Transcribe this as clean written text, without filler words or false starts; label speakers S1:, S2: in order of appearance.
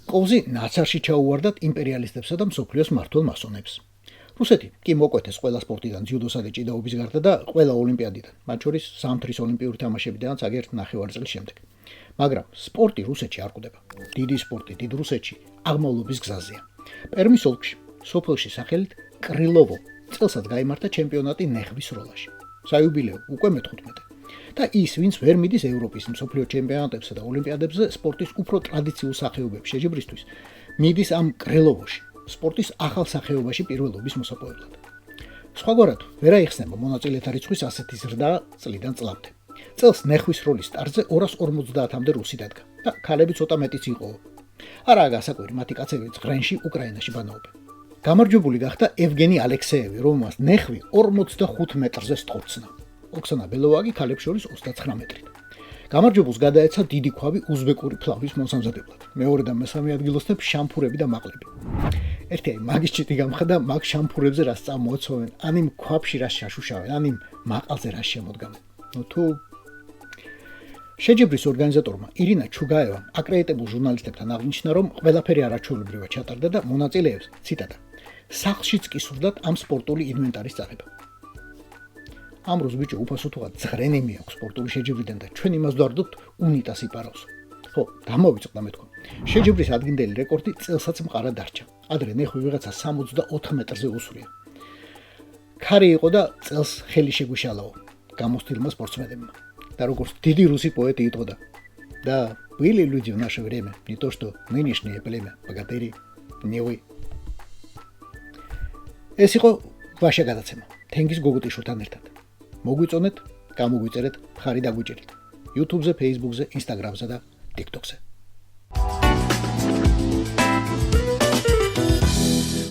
S1: მოსკოვზე ნაცარში ჩაუვარდათ იმპერიალისტებსა და მსოფლიოს მმართველ მასონებს. რუსეთი კი მოკვეთეს ყველა სპორტიდან ძიუდოსა და ჭიდაობის გარდა და ყველა ოლიმპიადიდან, მათ შორის ზამთრის ოლიმპიური თამაშებიდანაც აგერ ნახევარწლის შემდეგ. მაგრამ სპორტი რუსეთში არ კვდება. დიდი სპორტი დიდ რუსეთში აღმავლობის გზაზეა. პერმის ოლქში, სოფელში სახელით კრილოვო წელსაც გაიმართა ჩემპიონატი ნეხვის როლაში. საიუბილეო უკვე მე-15. და ის, ვინც ვერ მიდის ევროპის მსოფლიო ჩემპიონატებსა და ოლიმპიადებზე სპორტის უფრო ტრადიციულ სახეობებს შეჯიბრისთვის, მიდის ამ კრილოვოში, სპორტის ახალ სახეობაში პირველობის მოსაპოვებლად. სხვაგვარად, ვერ აიხსნება მონაწილეთა რიცხვის ასეთი ზრდა წლიდან წლამდე. წელს ნეხვის როლის სტარტზე 250-მდე რუსი დადგა და ქალები ცოტა მეტიც იყო. არაა გასაკვირი, მათი კაცები წღრენში უკრაინაში ბანაობენ. გამარჯვებული გახდა ევგენი ალექსეევი, რომელმაც ნეხვი 45 მეტრზე სწორცნა. ოქსანა ბელოვაგი ქალებს შორის 29 მეტრით. გამარჯვებულს გადაეცა დიდი ქვავი უზბეკური ფლავის მოსამზადებლად. მეორე და მესამე ადგილოსნებს შამფურები და მაყლები. ერთი მაგის ჩიტი გამხდა მაგ შამფურებზე რას წამოაცოვენ, ან იმ ქვაბში რას შაშუშავენ, ან იმ მაყალზე რას შემოდგამენ. თუ შეჯიბრის ორგანიზატორმა ირინა ჩუგაევამ აკრედიტებულ ჟურნალისტებთან აღნიშნა, რომ ყველაფერი არაჩვეულებრივად ჩატარდა და მონაწილეებს, ციტატა, სახლშიც კი სურდათ ამ სპორტული ინვენტარის წაღება. ამ დროს ბიჭო უფასო თუღა ზღრენი მიაქვს სპორტული შეჯიბრიდან და ჩვენ იმას ვდარდობთ უნიტას იპარავს. ხო, დამოვიწყდა მეთქვა. შეჯიბრის ადგილდელი რეკორდი წელსაც მყარად დარჩა. ადრე ნეხვი ვიღაცა 64 მეტრზე უსვრია. ქარი იყო და წელს ხელი შეგვიშალაო გამოსtildeმა სპორტსმენებმა. და როგორც დიდი რუსი პოეტი იტყოდა. და были люди в наше время, не то что нынешнее племя, богатыри, не вы. ეს იყო ვაშა გადაცემა. თენგის გოგუტიშვილთან ერთად. მოგვიწონეთ, გამოგვიწერეთ, მხარი დაგვიჭერეთ. YouTube-ზე, Facebook-ზე, Instagram-ზე და TikTok-ზე.